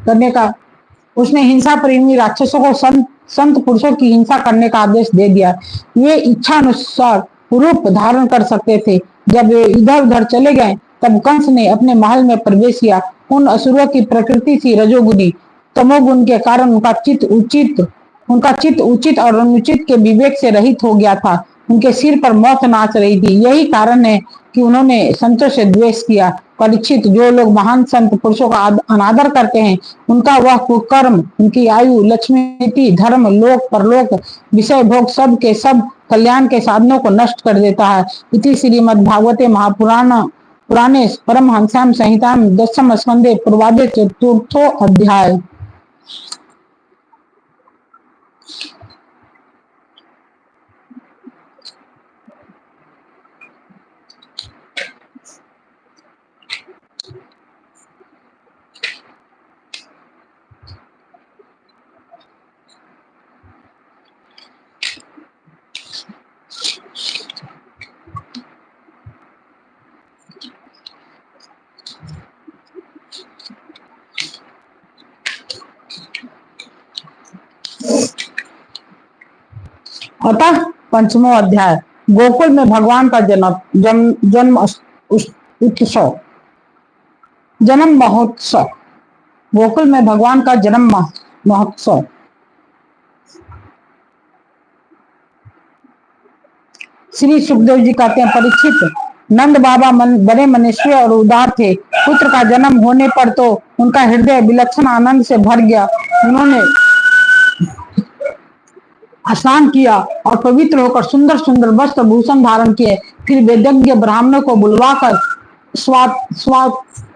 करने का उसने हिंसा प्रेमी राक्षसों को संत संत पुरुषों की हिंसा करने का आदेश दे दिया। वे इच्छा अनुसार रूप धारण कर सकते थे। जब वे इधर उधर चले गए तब कंस ने अपने महल में प्रवेश किया। उन असुरों की प्रकृति थी रजोगुनी। तमोगुण के कारण उनका चित्त उचित और अनुचित के विवेक से रहित हो गया था। उनके सिर पर मौत नाच रही थी। यही कारण है कि उन्होंने संतों से द्वेष किया। परीक्षित, जो लोग महान संत पुरुषों का अनादर करते हैं उनका वह कुकर्म उनकी आयु, लक्ष्मी, धर्म, लोक परलोक, विषय भोग सब के सब कल्याण के साधनों को नष्ट कर देता है। इति श्रीमद्भागवते पुराणे परमहंस्याम संहिताम दशम स्कंदे पूर्वादे चतुर्थो अध्याय। अतः पंचमो अध्याय। गोकुल में भगवान का जन्म उत्सव, जन्म महोत्सव। गोकुल में भगवान का जन्म महोत्सव। श्री सुखदेव जी कहते हैं, परीक्षित, नंद बाबा बड़े मनुष्य और उदार थे। पुत्र का जन्म होने पर तो उनका हृदय विलक्षण आनंद से भर गया। उन्होंने स्नान किया और पवित्र होकर सुंदर सुंदर वस्त्र भूषण धारण किए। फिर वेदज्ञ ब्राह्मणों को बुलवाकर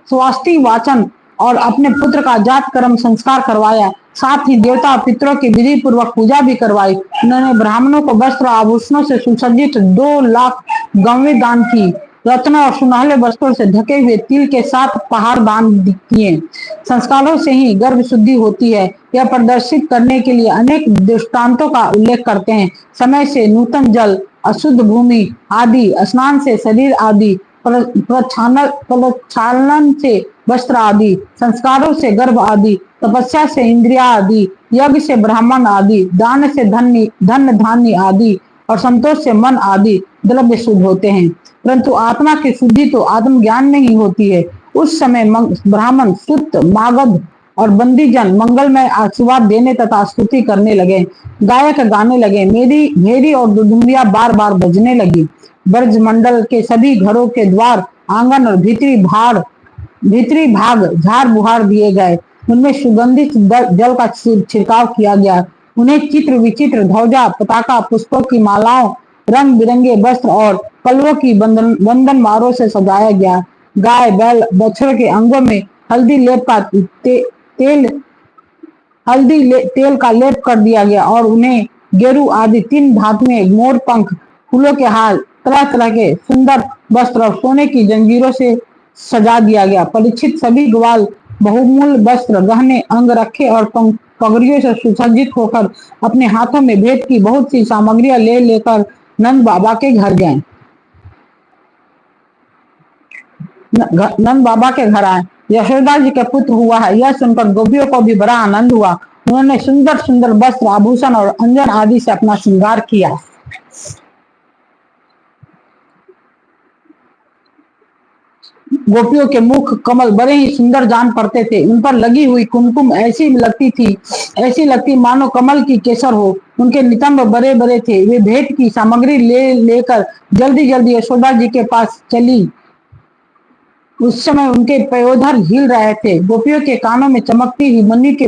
स्वास्थि वाचन और अपने पुत्र का जात कर्म संस्कार करवाया। साथ ही देवता और पितरों की विधि पूर्वक पूजा भी करवाई। उन्होंने ब्राह्मणों को वस्त्र आभूषणों से सुसज्जित 2 लाख गौवें दान की। रत्न और सुनहले वस्त्रों से ढके हुए तिल के 7 पहाड़ दान किए। संस्कारों से ही गर्भ शुद्धि होती है, यह प्रदर्शित करने के लिए अनेक दृष्टांतों का उल्लेख करते हैं। समय से नूतन जल, अशुद्ध भूमि आदि, स्नान से शरीर आदि, प्रक्षालन से वस्त्र आदि, संस्कारों से गर्भ आदि, तपस्या से इंद्रिया आदि, यज्ञ से ब्राह्मण आदि, दान से धन धान्य आदि और संतोष से मन आदि द्रव्य शुद्ध होते हैं। परंतु आत्मा की शुद्धि तो आत्मज्ञान में ही होती है। उस समय ब्राह्मण, सुत, मागध और बंदीजन मंगलमय आशीर्वाद देने तथा स्तुति करने लगे। गायक गाने लगे। मेरी और दुदुम्बिया बार बार बजने लगी। ब्रज मंडल के सभी घरों के द्वार, आंगन और भीतरी भाग झाड़ बुहार दिए गए। उनमें सुगंधित जल का छिड़काव किया गया। उन्हें चित्र विचित्र ध्वजा, पताका, पुष्पों की मालाओं, रंग बिरंगे वस्त्र और पल्लों की बंधन मारों से सजाया गया। गाय, बैल, बछड़े के अंगों में तेल का लेप कर दिया गया और उन्हें गेरू आदि 3 धातुएं, मोर पंख, फूलों के हार, तरह तरह के सुंदर वस्त्र और सोने की जंजीरों से सजा दिया गया। परीक्षित, सभी ग्वाल बहुमूल्य वस्त्र, गहने, अंग रखे और पगड़ियों से सुसज्जित होकर अपने हाथों में भेंट की बहुत सी सामग्रियां लेकर नंद बाबा के घर गए। नंद बाबा के घर आए। यशोदा जी के पुत्र हुआ है, यह सुनकर गोपियों को भी बड़ा आनंद हुआ। उन्होंने सुंदर सुंदर वस्त्र, आभूषण और अंजन आदि से अपना श्रृंगार किया। गोपियों के मुख कमल बड़े ही सुंदर जान पड़ते थे। उन पर लगी हुई कुमकुम ऐसी लगती मानो कमल की केसर हो। उनके नितंब बड़े बड़े थे। वे भेंट की सामग्री लेकर जल्दी जल्दी यशोदा जी के पास चली। उस समय उनके पयोधर हिल रहे थे। गोपियों के कानों में चमकती हुई मणि के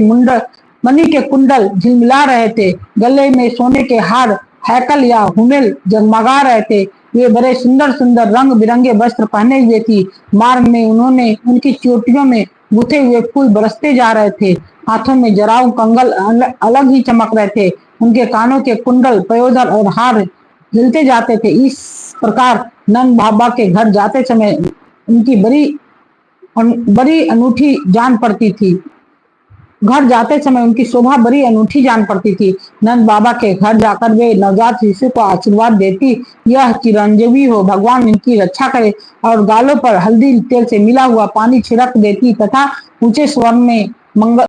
कुंडल झिलमिला रहे थे। गले में सोने के हार, हैकल या हुमेल जगमगा रहे थे। वे बड़े सुंदर सुंदर रंग बिरंगे वस्त्र पहने हुए थी। मार्ग में उनकी चोटियों में गुथे हुए फूल बरसते जा रहे थे। हाथों में जराऊ कंगल अलग ही चमक रहे थे। उनके कानों के कुंडल, पयोधर और हार हिलते जाते थे। इस प्रकार नंद बाबा के घर जाते समय उनकी बड़ी अनूठी जान पड़ती थी। घर जाते समय उनकी शोभा बड़ी अनूठी जान पड़ती थी। नंद बाबा के घर जाकर वे नवजात शिशु को आशीर्वाद देती, यह चिरंजीवी हो, भगवान इनकी रक्षा करे, और गालों पर हल्दी तेल से मिला हुआ पानी छिड़क देती तथा ऊंचे स्वर में मंगल